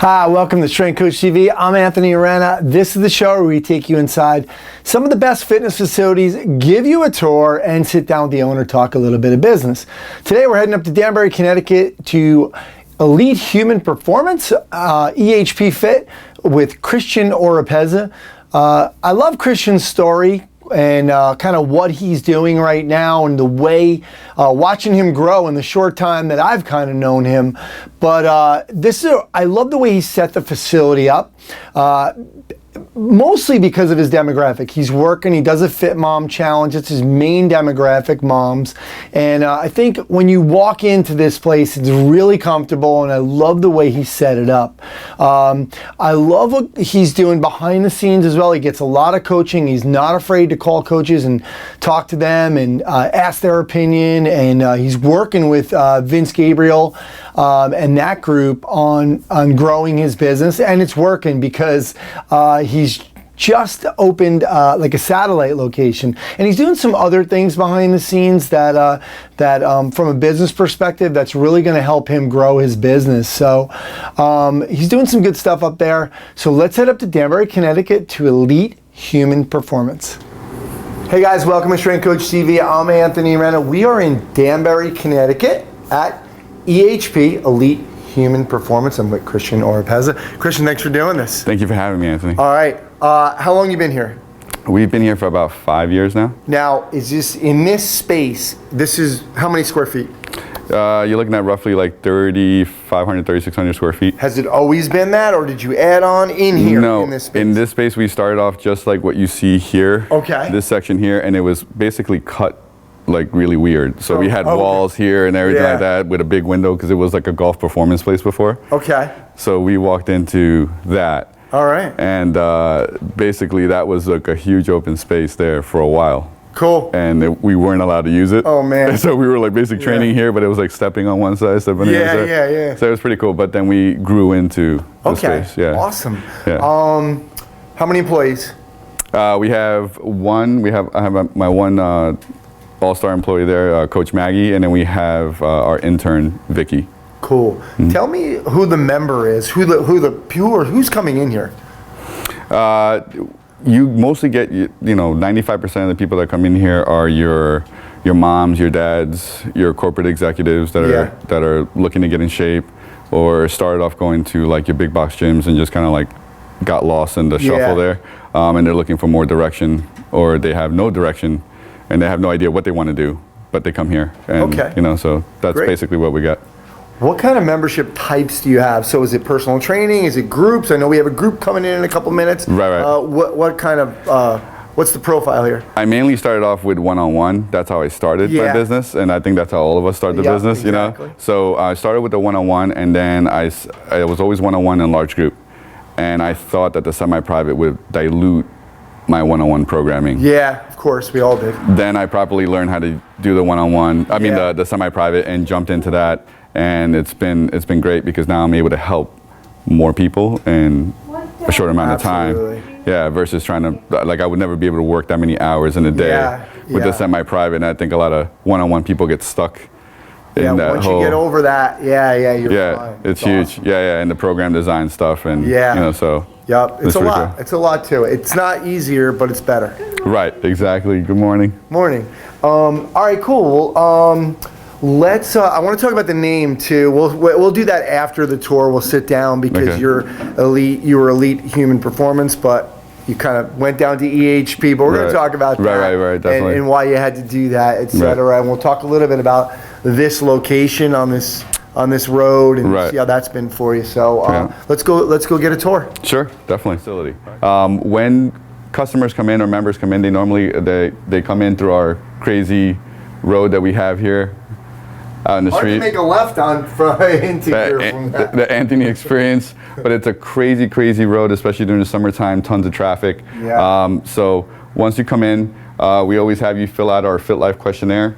Hi, welcome to Strength Coach TV. I'm Anthony Renna. This is the show where we take you inside some of the best fitness facilities, give you a tour, and sit down with the owner, talk a little bit of business. Today we're heading up to Danbury, Connecticut to Elite Human Performance, EHP Fit with Christian Oropeza. I love Christian's story and kind of what he's doing right now and the way, watching him grow in the short time that I've kind of known him. But I love the way he set the facility up. Mostly because of his demographic. He's working, he does a Fit Mom Challenge. It's his main demographic, moms. And I think when you walk into this place, it's really comfortable, and I love the way he set it up. I love what he's doing behind the scenes as well. He gets a lot of coaching. He's not afraid to call coaches and talk to them and ask their opinion. And he's working with Vince Gabriel and that group on growing his business. And it's working because he's just opened like a satellite location, and he's doing some other things behind the scenes that from a business perspective, that's really going to help him grow his business. So he's doing some good stuff up there. So let's head up to Danbury, Connecticut to Elite Human Performance. Hey guys, welcome to Strength Coach TV. I'm Anthony Renna. We are in Danbury, Connecticut at EHP Elite Human Performance. I'm with Christian Oropeza. Christian, thanks for doing this. Thank you for having me, Anthony. All right. How long you been here? We've been here for about 5 years now. Now, is this in this space? This is how many square feet? You're looking at roughly like 3,500, 3,600 square feet. Has it always been that, or did you add on in here? No, in this space? In this space we started off just like what you see here. Okay. This section here, and it was basically cut like really weird. So we had walls here and everything like that with a big window because it was like a golf performance place before. Okay. So we walked into that. All right. And basically that was like a huge open space there for a while. Cool. And we weren't allowed to use it. Oh man. So we were like basically training here, but it was like stepping on one side, stepping on the other side. Yeah. So it was pretty cool. But then we grew into the space. Yeah. Awesome. Yeah. How many employees? I have my one all-star employee there, Coach Maggie, and then we have our intern Vicky. Cool. Mm-hmm. Tell me who the member is. Who's coming in here? You mostly get 95% of the people that come in here are your moms, your dads, your corporate executives that are looking to get in shape, or started off going to like your big box gyms and just kind of like got lost in the shuffle there, and they're looking for more direction, or they have no direction and they have no idea what they want to do, but they come here. And, so that's basically what we got. What kind of membership types do you have? So is it personal training? Is it groups? I know we have a group coming in a couple minutes. Right. What kind of, what's the profile here? I mainly started off with one-on-one. That's how I started my business, and I think that's how all of us start the business, exactly. So I started with the one-on-one, and then I was always one-on-one in large group. And I thought that the semi-private would dilute my one-on-one programming. Yeah, of course, we all did. Then I properly learned how to do the one-on-one, the semi-private, and jumped into that. And it's been great because now I'm able to help more people in a short amount of time. Yeah, versus trying to, like I would never be able to work that many hours in a day with the semi-private. And I think a lot of one-on-one people get stuck in that once you get over that, you're fine. It's huge. Awesome. And the program design stuff, and so. Yep, it's a lot. Cool. It's a lot too. It's not easier, but it's better. Right, exactly. Good morning. Morning. All right, cool. Well, let's. I want to talk about the name too. We'll do that after the tour. We'll sit down because you're elite. You were Elite Human Performance, but you kind of went down to EHP. But we're going to talk about that, right, definitely, and why you had to do that, etc. And we'll talk a little bit about this location on this road and see how that's been for you. So let's go get a tour. Sure, definitely. Facility. When customers come in or members come in, they come in through our crazy road that we have here out in the street. Hard to make a left on into here from that. The Anthony experience, but it's a crazy road, especially during the summertime. Tons of traffic. So once you come in, we always have you fill out our Fit Life questionnaire,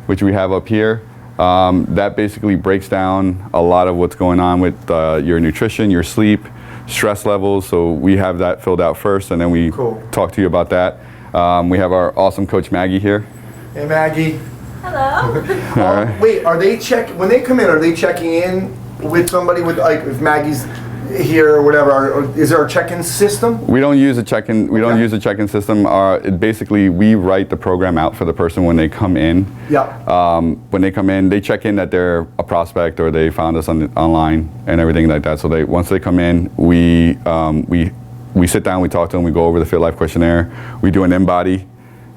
which we have up here. That basically breaks down a lot of what's going on with your nutrition, your sleep, stress levels. So we have that filled out first, and then we talk to you about that. We have our awesome coach Maggie here. Hey Maggie. Hello. Wait, are they when they come in? Are they checking in with somebody with if Maggie's here or whatever, is there a check-in system? We don't use a check-in. We don't use a check-in system. Basically, we write the program out for the person when they come in. Yeah. When they come in, they check in that they're a prospect or they found us online and everything like that. So once they come in, we sit down, we talk to them, we go over the Fit Life questionnaire, we do an in-body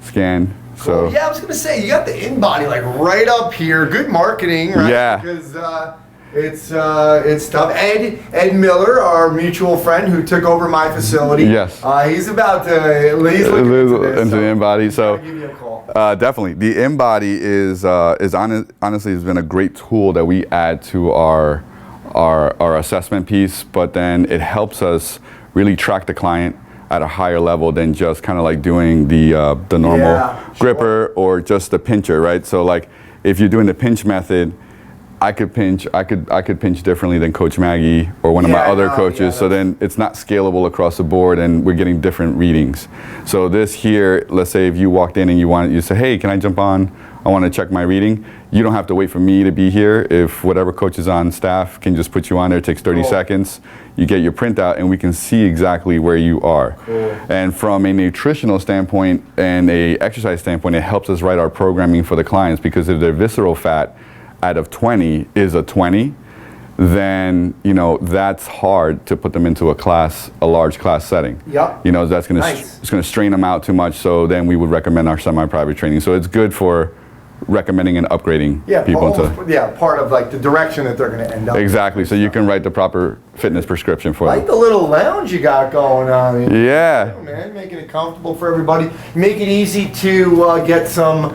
scan. Cool. So yeah, I was gonna say, you got the in-body like right up here. Good marketing, right? Yeah. Because it's tough. Ed Miller, our mutual friend who took over my facility. Yes. He's about to, he's looking into the in-body. So give you a call. definitely, the in-body is honestly has been a great tool that we add to our assessment piece, but then it helps us really track the client at a higher level than just kind of like doing the normal gripper or just the pincher, right? So like if you're doing the pinch method, I could pinch differently than Coach Maggie or one of my other coaches. So then it's not scalable across the board, and we're getting different readings. So this here, let's say if you walked in and you say, hey, can I jump on? I want to check my reading. You don't have to wait for me to be here. If whatever coach is on staff can just put you on there, it takes 30 seconds. You get your printout and we can see exactly where you are. Cool. And from a nutritional standpoint and a exercise standpoint, it helps us write our programming for the clients, because if their visceral fat out of 20 is a 20, then that's hard to put them into a large class setting. Yep. That's going to it's going to strain them out too much. So then we would recommend our semi-private training. So it's good for recommending and upgrading people part of like the direction that they're going to end up. Exactly. So you can write the proper fitness prescription for them. Like the little lounge you got going on. Yeah. Man, making it comfortable for everybody. Make it easy to get some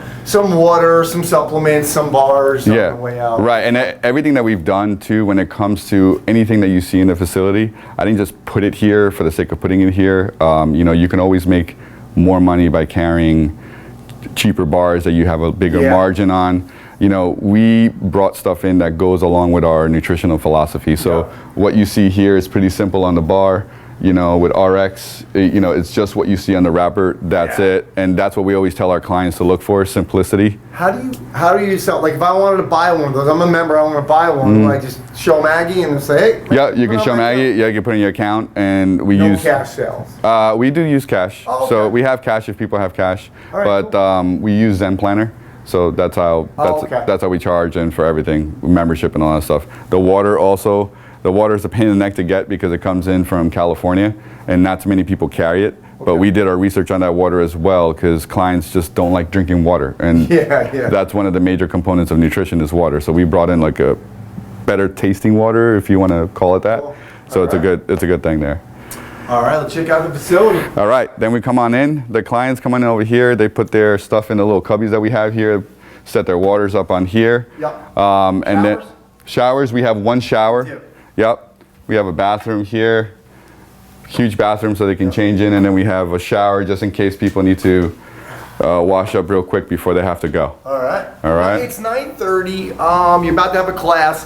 water, some supplements, some bars on the way out. Right. And everything that we've done too, when it comes to anything that you see in the facility, I didn't just put it here for the sake of putting it here. You can always make more money by carrying cheaper bars that you have a bigger margin on. We brought stuff in that goes along with our nutritional philosophy. So what you see here is pretty simple on the bar. With RX, it's just what you see on the wrapper. That's it, and that's what we always tell our clients to look for: simplicity. How do you sell? Like if I wanted to buy one of those, I'm a member. I want to buy one. I just show Maggie and say, hey. Yeah, you can show Maggie. Yeah, you can put it in your account, and we use cash sales. We do use cash. Oh, okay. So we have cash if people have cash, right, but we use Zen Planner. So that's how we charge, and for everything, membership and all that stuff. The water also. The water is a pain in the neck to get because it comes in from California, and not too many people carry it. But we did our research on that water as well, because clients just don't like drinking water, and that's one of the major components of nutrition is water. So we brought in like a better tasting water, if you want to call it that. Cool. So it's a good thing there. All right, let's check out the facility. All right, then we come on in. The clients come on in over here. They put their stuff in the little cubbies that we have here, set their waters up on here. Yep. And then showers. We have one shower. Yep. We have a bathroom here, huge bathroom so they can change in, and then we have a shower just in case people need to wash up real quick before they have to go. All right. All right. It's 9:30. You're about to have a class.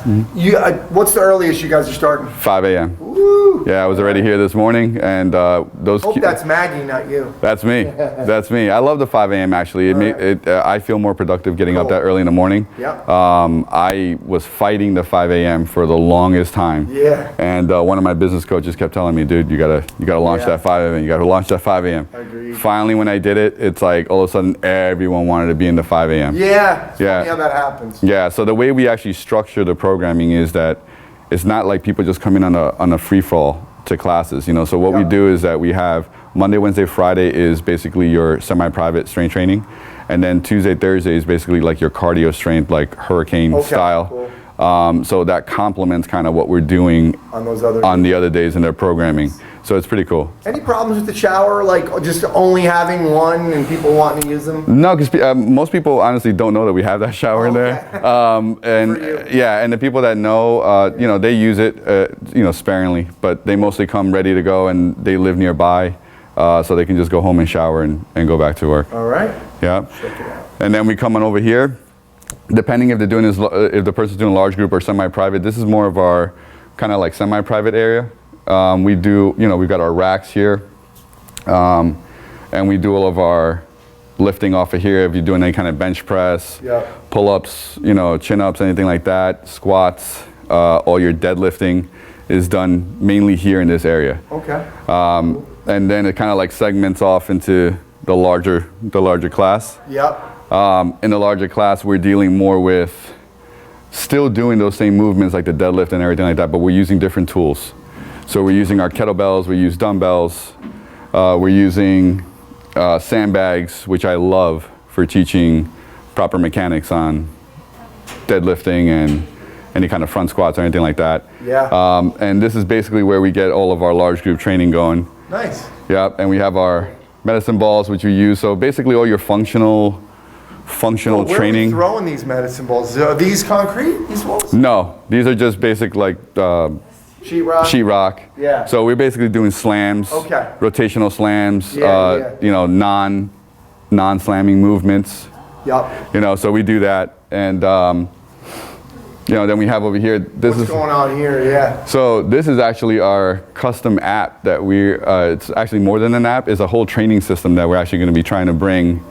What's the earliest you guys are starting? 5 a.m. Woo. Yeah, I was already here this morning, and those. Hope that's Maggie, not you. That's me. That's me. I love the 5 a.m. actually. I feel more productive getting up that early in the morning. Yep. I was fighting the 5 a.m. for the longest time. Yeah. And one of my business coaches kept telling me, dude, you gotta launch that 5 a.m. You gotta launch that 5 a.m. Agreed. Finally, when I did it, it's like all of a sudden everyone wanted to be in the 5 a.m. Yeah. It's funny how that happens. Yeah. So the way we actually structure the programming is that it's not like people just come in on a free fall to classes. So what we do is that we have Monday, Wednesday, Friday is basically your semi-private strength training, and then Tuesday, Thursday is basically like your cardio strength, like hurricane style. Cool. So that complements kind of what we're doing on the other days in their programming. So it's pretty cool. Any problems with the shower, like just only having one and people wanting to use them? No, because most people honestly don't know that we have that shower in there. And the people that know, they use it, sparingly, but they mostly come ready to go, and they live nearby, so they can just go home and shower and go back to work. All right. Yeah. Check it out. And then we come on over here. Depending if if the person's doing a large group or semi-private, this is more of our kind of like semi-private area. We've got our racks here, and we do all of our lifting off of here. If you're doing any kind of bench press, pull-ups, chin-ups, anything like that, squats, all your deadlifting is done mainly here in this area. Okay. And then it kind of like segments off into the larger class. Yep. In the larger class, we're dealing more with still doing those same movements like the deadlift and everything like that, but we're using different tools. So we're using our kettlebells, we use dumbbells, we're using sandbags, which I love for teaching proper mechanics on deadlifting and any kind of front squats or anything like that. Yeah. And this is basically where we get all of our large group training going. Nice. Yeah, and we have our medicine balls, which we use. So basically all your functional Where training. are you throwing these medicine balls? Are these concrete, these balls? No, these are just basic like Sheetrock? sheetrock. Yeah. So we're basically doing slams, Okay. rotational slams, Yeah. you know, non-slamming movements. Yep. You know, so we do that, and you know, then we have over here. What's going on here? Yeah. So this is actually our custom app that it's actually more than an app. It's a whole training system that we're actually going to be trying to bring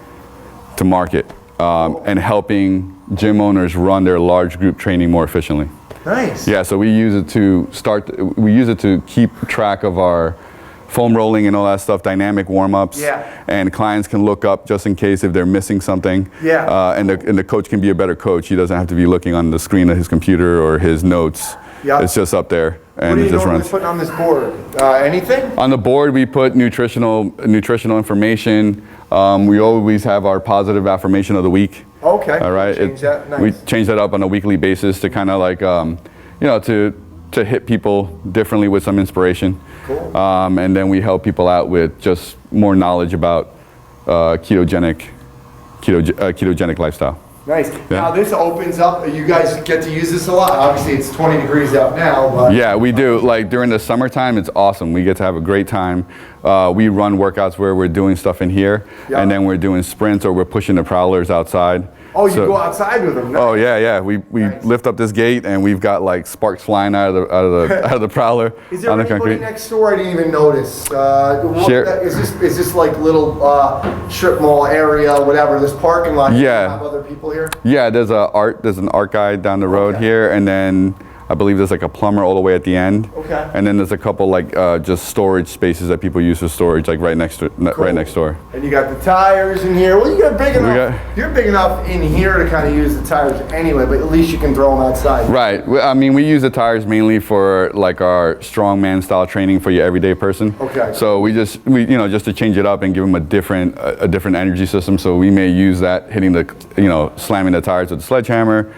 to market and helping gym owners run their large group training more efficiently. Nice. Yeah, so we use it to keep track of our foam rolling and all that stuff, dynamic warm-ups. Yeah. And clients can look up just in case if they're missing something. Yeah. And the coach can be a better coach. He doesn't have to be looking on the screen of his computer or his notes. Yeah. It's just up there, and What are it you just normally runs. putting on this board? Anything? On the board, we put nutritional information. We always have our positive affirmation of the week. Okay. All right. Change that. Nice. We change that up on a weekly basis to kind of like, you know, to hit people differently with some inspiration. Cool. And then we help people out with just more knowledge about ketogenic lifestyle. Nice. Now this opens up. You guys get to use this a lot. Obviously, it's 20 degrees out now, but Yeah, we do. Like during the summertime, it's awesome. We get to have a great time. We run workouts where we're doing stuff in here, Yeah. and then we're doing sprints or we're pushing the prowlers outside. Oh, you go outside with them. Nice. Oh yeah. We Nice. lift up this gate and we've got like sparks flying out of the prowler Is there on the anybody concrete. next door? I didn't even notice. Sure. Is this like little strip mall area, whatever? This parking lot. Yeah. You have other people here. Yeah, there's an art guy down the road Okay. here, and then I believe there's like a plumber all the way at the end. Okay. And then there's a couple like just storage spaces that people use for storage, like right next door. And you got the tires in here. Well, you got big enough. got- You're big enough in here to kind of use the tires anyway, but at least you can throw them outside. Right. I mean, we use the tires mainly for like our strongman style training for your everyday person. Okay. So we just to change it up and give them a different energy system. So we may use that hitting slamming the tires with the sledgehammer,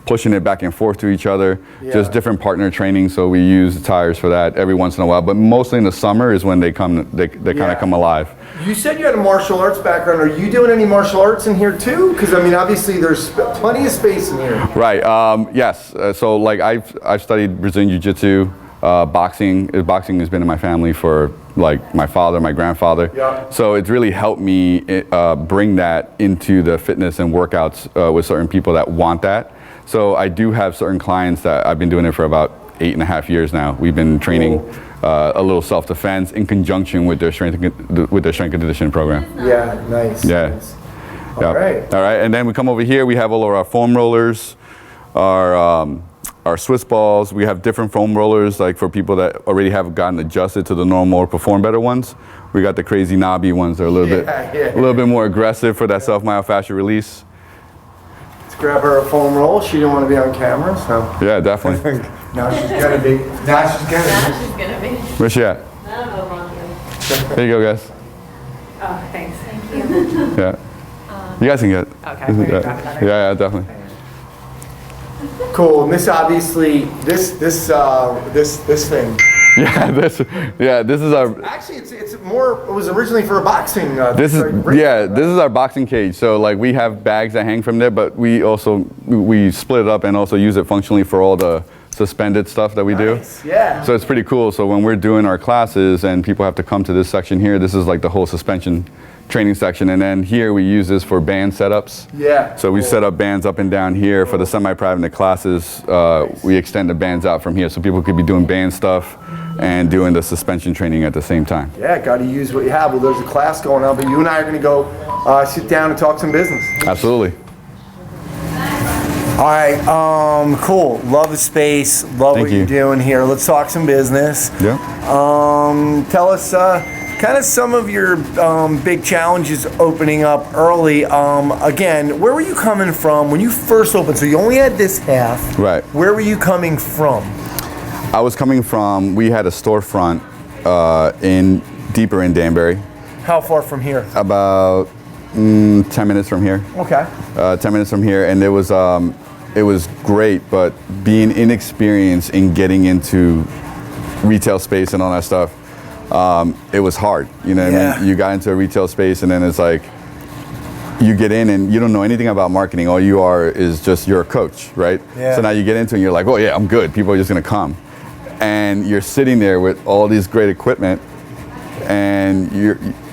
pushing it back and forth to each other, just different partner training. So we use the tires for that every once in a while, but mostly in the summer is when they kind of come alive. You said you had a martial arts background. Are you doing any martial arts in here too? Because I mean, obviously there's plenty of space in here. Right. Yes. So like I've studied Brazilian Jiu-Jitsu, boxing. Boxing has been in my family for like my father, my grandfather. Yeah. So it's really helped me bring that into the fitness and workouts with certain people that want that. So I do have certain clients that I've been doing it for about 8.5 years now. We've been training a little self-defense in conjunction with their strength and conditioning program. Yeah, nice. Yeah. Nice. Yeah. All right. All right. And then we come over here. We have all of our foam rollers, our Swiss balls. We have different foam rollers, like for people that already have gotten adjusted to the normal or perform better ones. We got the crazy knobby ones that are a little bit more aggressive for that self-myofascial release. Grab her a foam roll. She didn't want to be on camera, so. Yeah, definitely. Now she's gonna be. Now she's gonna be. Where's she at? I don't know wrong here. There you go, guys. Oh, thanks. Thank you. Yeah. You guys can get it. Okay, we're gonna grab another. Yeah, definitely. Cool. And this obviously, this thing. Yeah, this is our. Actually, it's more. It was originally for a boxing. This is our boxing cage. So like we have bags that hang from there, but we split it up and also use it functionally for all the suspended stuff that we do. Yeah. So it's pretty cool. So when we're doing our classes and people have to come to this section here, this is like the whole suspension training section, and then here we use this for band setups. Yeah. So we set up bands up and down here for the semi-private classes. We extend the bands out from here, so people could be doing band stuff and doing the suspension training at the same time. Yeah, got to use what you have. Well, there's a class going on, but you and I are going to go sit down and talk some business. Absolutely. All right, cool. Love the space. Love Thank what you're you. doing here. Let's talk some business. Yeah. Tell us kind of some of your big challenges opening up early. Again, where were you coming from when you first opened? So you only had this half. Right. Where were you coming from? I was coming from, we had a storefront deeper in Danbury, How far from here? about 10 minutes from here. Okay. 10 minutes from here, and it was great, but being inexperienced in getting into retail space and all that stuff, it was hard. You know what I mean? You got into a retail space, and then it's like, you get in and you don't know anything about marketing. All you are is just, you're a coach, right? Yeah. So now you get into it and you're like, oh yeah, I'm good. People are just gonna come. And you're sitting there with all these great equipment, and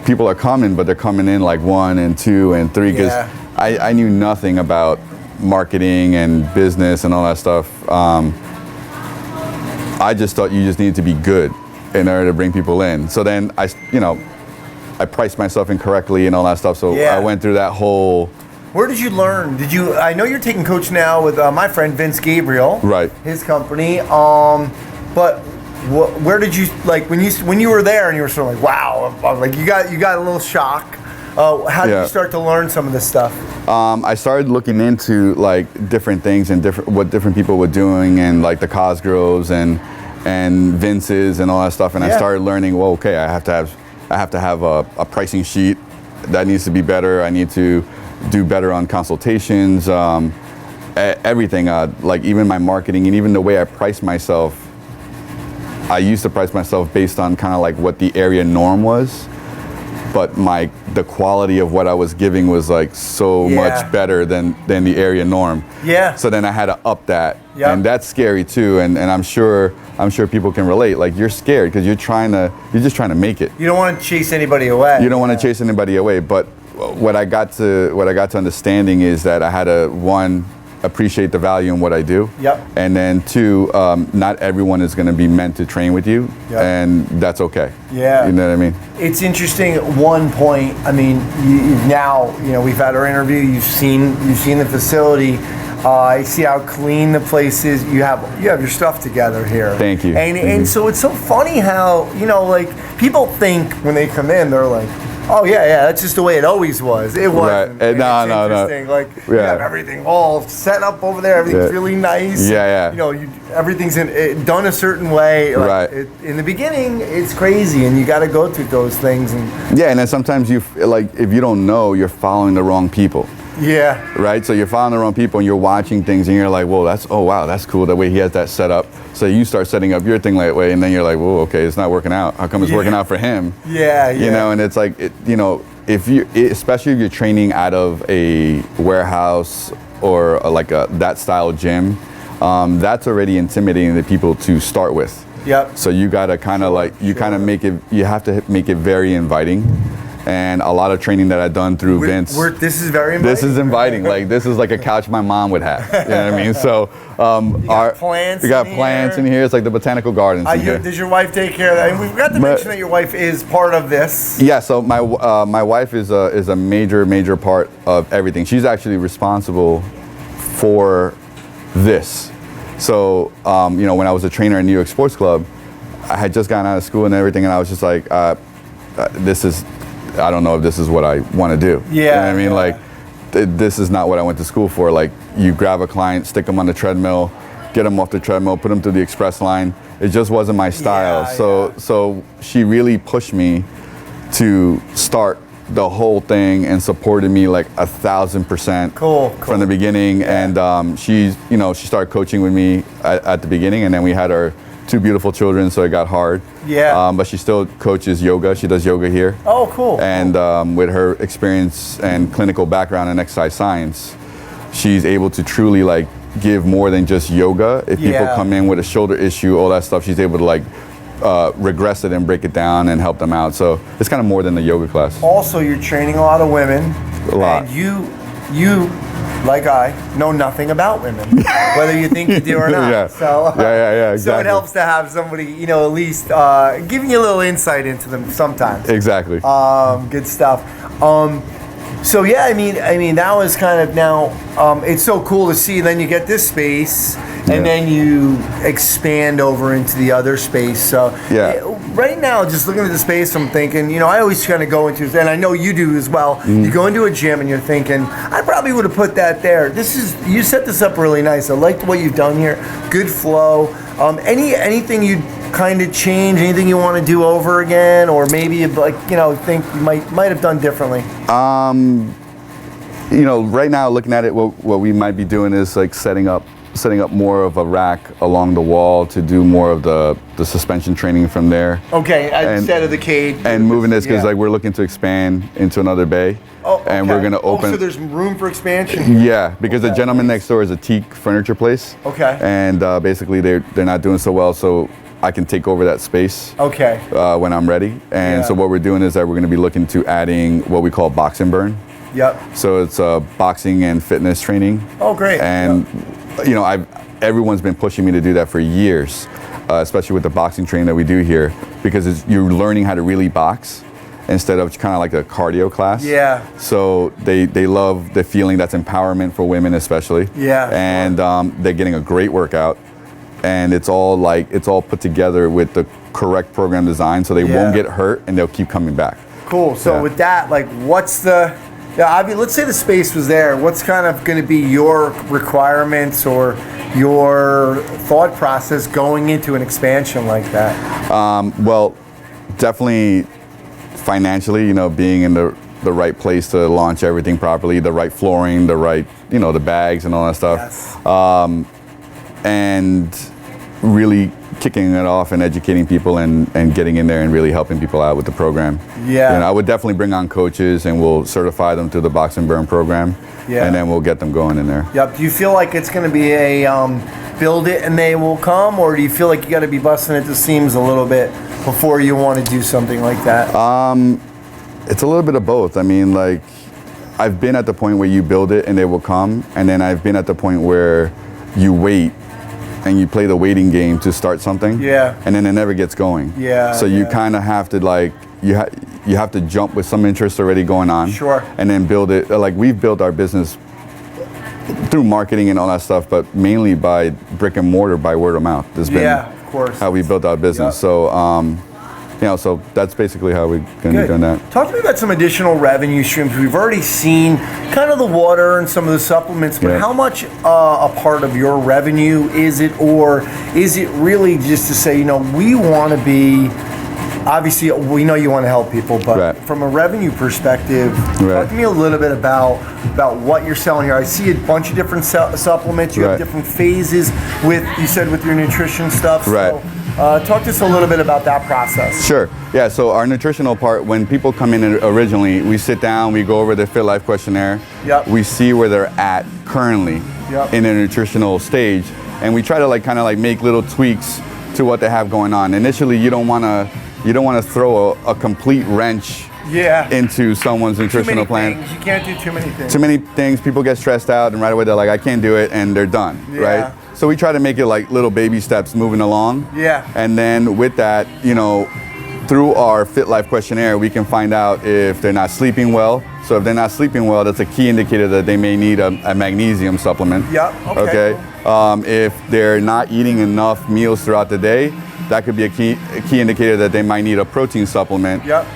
people are coming, but they're coming in like 1 and 2 and 3, because I knew nothing about marketing and business and all that stuff. I just thought you just needed to be good in order to bring people in. So then I priced myself incorrectly and all that stuff. So I went through that whole. Where did you learn? I know you're taking coach now with my friend Vince Gabriel. Right. His company. But where did you, like, when you were there and you were sort of like, wow, like you got a little shock. How did you start to learn some of this stuff? I started looking into like different things and what different people were doing, and like the Cosgroves and Vince's and all that stuff. And I started learning. Well, okay, I have to have a pricing sheet that needs to be better. I need to do better on consultations. Everything, like even my marketing and even the way I price myself. I used to price myself based on kind of like what the area norm was, but the quality of what I was giving was like so much better than the area norm. Yeah. So then I had to up that, and that's scary too. And I'm sure people can relate. Like, you're scared because you're just trying to make it. You don't want to chase anybody away. You don't want to chase anybody away. But what I got to understanding is that I had to, one, appreciate the value in what I do. Yep. And then 2, not everyone is going to be meant to train with you, and that's okay. Yeah. You know what I mean? It's interesting. At one point, I mean, we've had our interview. You've seen the facility. I see how clean the place is. You have your stuff together here. Thank you. And so it's so funny how, like, people think when they come in, they're like, oh yeah, that's just the way it always was. It wasn't. Right. No. Like, you have everything all set up over there. Everything's really nice. Yeah. Everything's done a certain way. Like, in the beginning, it's crazy, and you got to go through those things. And then sometimes if you don't know, you're following the wrong people. Yeah. Right? So you're following the wrong people, and you're watching things, and you're like, whoa, that's cool, the way he has that set up. So you start setting up your thing that way, and then you're like, whoa, okay, it's not working out. How come it's working out for him? Yeah. You know, and it's like, especially if you're training out of a warehouse or that style gym, that's already intimidating to people to start with. Yep. So you gotta kind of you have to make it very inviting. And a lot of training that I've done through Vince. This is very inviting. This is inviting. Like, this is like a couch my mom would have. You know what I mean? So, we got plants in here. It's like the botanical gardens. Does your wife take care of that? And we forgot to mention that your wife is part of this. Yeah. So my wife is a major part of everything. She's actually responsible for this. So when I was a trainer at New York Sports Club, I had just gotten out of school and everything, and I was just like, I don't know if this is what I want to do. Yeah. You know what I mean? Like, this is not what I went to school for. Like, you grab a client, stick them on the treadmill, get them off the treadmill, put them through the express line. It just wasn't my style. So she really pushed me to start the whole thing and supported me like 1,000%. Cool. From the beginning. Yeah. And she started coaching with me at the beginning, and then we had our 2 beautiful children, so it got hard. Yeah. But she still coaches yoga. She does yoga here. Oh, cool. And with her experience and clinical background in exercise science, she's able to truly like give more than just yoga. If people come in with a shoulder issue, all that stuff, she's able to like regress it and break it down and help them out. So it's kind of more than the yoga class. Also, you're training a lot of women. A lot. And you like I know nothing about women, whether you think you do or not. Yeah. So, exactly. So it helps to have somebody, at least giving you a little insight into them sometimes. Exactly. Good stuff. So yeah, I mean that was kind of now. It's so cool to see. Then you get this space, and then you expand over into the other space. So right now, just looking at the space, I'm thinking, I always kind of go into, and I know you do as well. You go into a gym and you're thinking, I probably would have put that there. You set this up really nice. I liked what you've done here. Good flow. Anything you kind of change? Anything you want to do over again, or maybe think you might have done differently? Right now, looking at it, what we might be doing is like setting up more of a rack along the wall to do more of the suspension training from there. Okay, instead of the cage. And moving this because we're looking to expand into another bay. Oh, okay. And we're going to open. So there's room for expansion. Yeah, because the gentleman next door is a teak furniture place. Okay. And basically they're not doing so well, so I can take over that space. Okay. When I'm ready. And so what we're doing is that we're going to be looking to adding what we call box and burn. Yep. So it's boxing and fitness training. Oh, great. And everyone's been pushing me to do that for years, especially with the boxing training that we do here, because you're learning how to really box instead of kind of like a cardio class. Yeah. So they love the feeling. That's empowerment for women especially. Yeah. And they're getting a great workout, and it's all put together with the correct program design, so they won't get hurt and they'll keep coming back. Cool. So with that, what's the let's say the space was there. What's kind of going to be your requirements or your thought process going into an expansion like that? Well, definitely financially, being in the right place to launch everything properly, the right flooring, the right, the bags and all that stuff. Yes. And really kicking it off and educating people and getting in there and really helping people out with the program. Yeah. And I would definitely bring on coaches and we'll certify them through the Box and Burn program. Yeah. And then we'll get them going in there. Yep. Do you feel like it's going to be a build it and they will come, or do you feel like you got to be busting at the seams a little bit before you want to do something like that? It's a little bit of both. I mean, I've been at the point where you build it and they will come, and then I've been at the point where you wait and you play the waiting game to start something. Yeah. And then it never gets going. Yeah. So you kind of have to you have to jump with some interest already going on. Sure. And then build it. We've built our business through marketing and all that stuff, but mainly by brick and mortar, by word of mouth. Has been of course. how we built our business. Yep. So so that's basically how we're going to be doing that. Talk to me about some additional revenue streams. We've already seen kind of the water and some of the supplements, but how much a part of your revenue is it, or is it really just to say, we want to be, obviously we know you want to help people, but from a revenue perspective, talk to me a little bit about what you're selling here. I see a bunch of different supplements. You have different phases with your nutrition stuff. Right. So, talk to us a little bit about that process. Sure. Yeah, so our nutritional part, when people come in originally, we sit down, we go over the Fit Life questionnaire. Yep. We see where they're at currently in their nutritional stage, and we try to make little tweaks to what they have going on. Initially, you don't want to throw a complete wrench into someone's nutritional plan. You can't do too many things. Too many things, people get stressed out, and right away they're like, I can't do it, and they're done, right? So we try to make it like little baby steps moving along. Yeah. And then with that, through our Fit Life questionnaire, we can find out if they're not sleeping well. So if they're not sleeping well, that's a key indicator that they may need a magnesium supplement. Yep. Okay. If they're not eating enough meals throughout the day, that could be a key indicator that they might need a protein supplement. Yep.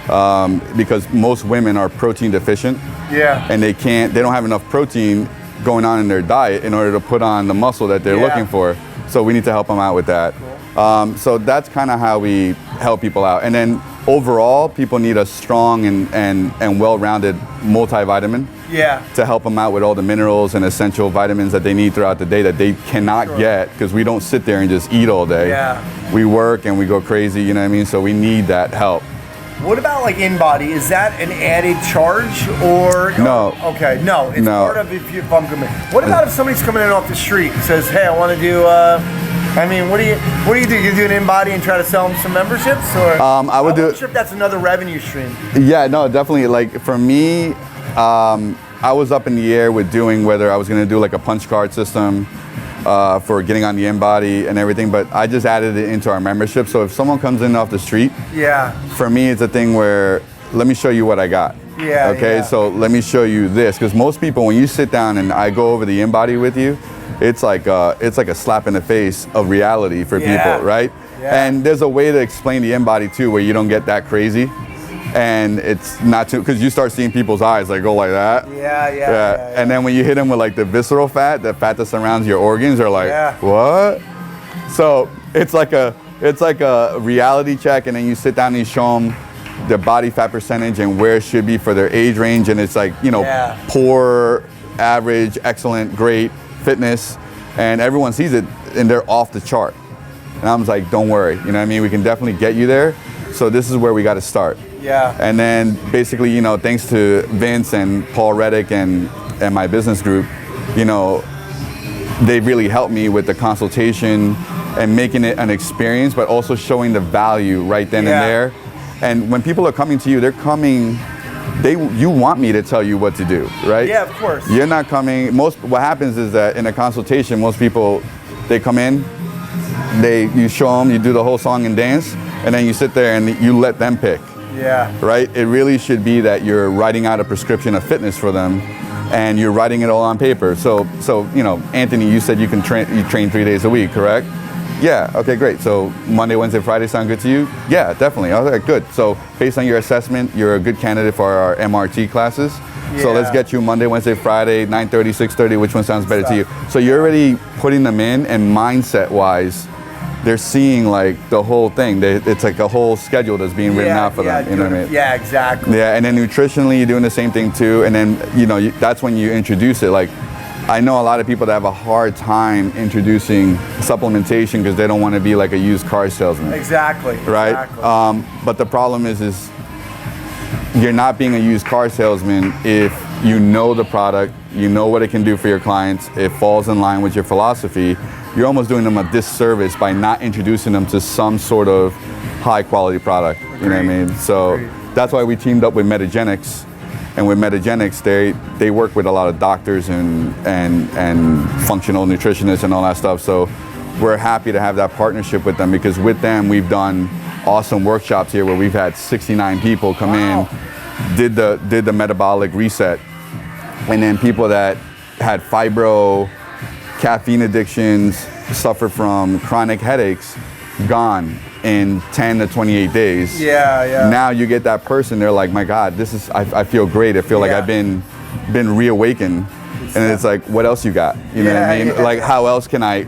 Because most women are protein deficient. Yeah. And they don't have enough protein going on in their diet in order to put on the muscle that they're looking for. So we need to help them out with that. Cool. So that's kind of how we help people out. And then overall, people need a strong and well-rounded multivitamin to help them out with all the minerals and essential vitamins that they need throughout the day that they cannot get, because we don't sit there and just eat all day. Yeah. We work and we go crazy, you know what I mean? So we need that help. What about InBody? Is that an added charge or no? Okay, no, it's part of if I'm coming. What about if somebody's coming in off the street and says, "Hey, I want to do." What do you do? You do an InBody and try to sell them some memberships, or I'm not sure if that's another revenue stream. Yeah, no, definitely. For me, I was up in the air with doing whether I was going to do a punch card system. For getting on the InBody and everything, but I just added it into our membership. So if someone comes in off the street, for me it's a thing where let me show you what I got. Yeah, okay, yeah. so let me show you this, because most people, when you sit down and I go over the InBody with you, it's like a slap in the face of reality for people, right? Yeah. And there's a way to explain the InBody too, where you don't get that crazy, and it's not too, because you start seeing people's eyes like go like that. Yeah. And then when you hit them with like the visceral fat, the fat that surrounds your organs, they're like, what? So it's like a reality check, and then you sit down and you show them their body fat percentage and where it should be for their age range, and it's like, you know, poor, average, excellent, great, fitness, and everyone sees it and they're off the chart. And I'm like, don't worry, you know what I mean? We can definitely get you there. So this is where we got to start. Yeah. And then basically, you know, thanks to Vince and Paul Reddick and my business group, you know, they really helped me with the consultation and making it an experience, but also showing the value right then and there. And when people are coming to you, they're coming, you want me to tell you what to do, right? Yeah, of course. You're not coming, what happens is that in a consultation, most people, they come in, you show them, you do the whole song and dance, and then you sit there and you let them pick. Yeah. Right? It really should be that you're writing out a prescription of fitness for them, and you're writing it all on paper. So you know, Anthony, you said you train 3 days a week, correct? Yeah, okay, great. So Monday, Wednesday, Friday sound good to you? Yeah, definitely. Okay, good. So based on your assessment, you're a good candidate for our MRT classes. So let's get you Monday, Wednesday, Friday, 9:30, 6:30, which one sounds better to you? So you're already putting them in, and mindset-wise, they're seeing like the whole thing. It's like a whole schedule that's being written out for them. You know what I mean? Yeah, exactly. Yeah, and then nutritionally, you're doing the same thing too. And then, you know, that's when you introduce it. Like, I know a lot of people that have a hard time introducing supplementation because they don't want to be like a used car salesman. Exactly. Right? Exactly. But the problem is you're not being a used car salesman if you know the product, you know what it can do for your clients, it falls in line with your philosophy. You're almost doing them a disservice by not introducing them to some sort of high quality product. You know what I mean? So that's why we teamed up with Metagenics. And with Metagenics, they work with a lot of doctors and functional nutritionists and all that stuff. So we're happy to have that partnership with them, because with them we've done awesome workshops here where we've had 69 people come in, did the metabolic reset, and then people that had fibro, caffeine addictions, suffer from chronic headaches, gone in 10 to 28 days. Now you get that person, they're like, my God, I feel great. I feel like I've been reawakened. And it's like, what else you got? You know what I mean? Like, how else can I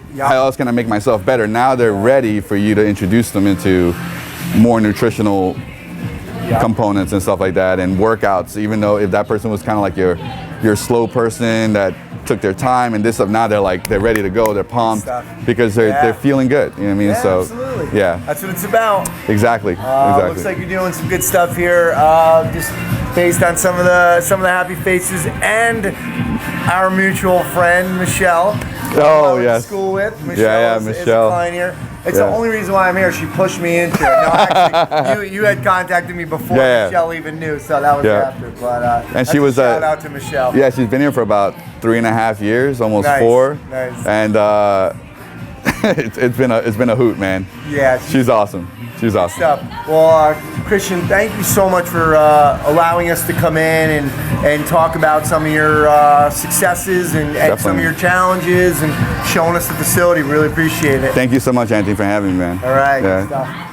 make myself better? Now they're ready for you to introduce them into more nutritional components and stuff like that, and workouts. Even though if that person was kind of like your slow person that took their time and this stuff, now they're ready to go. They're pumped because they're feeling good. You know what I mean? Yeah, so absolutely. Yeah, that's what it's about. Exactly. Looks like you're doing some good stuff here. Just based on some of the happy faces and our mutual friend Michelle. Oh, went yes. to school with Michelle. Is Michelle. a client here. It's the only reason why I'm here. She pushed me into it. No, actually, you had contacted me before Michelle even knew, so that was after. But and she was shout out to Michelle. Yeah, she's been here for about 3.5 years, almost 4. Nice. And it's been a hoot, man. Yeah, she's awesome. She's awesome. Stuff. Well, Christian, thank you so much for allowing us to come in and talk about some of your successes and some of your challenges and showing us the facility. Really appreciate it. Thank you so much, Anthony, for having me, man. All right. Yeah. Good stuff.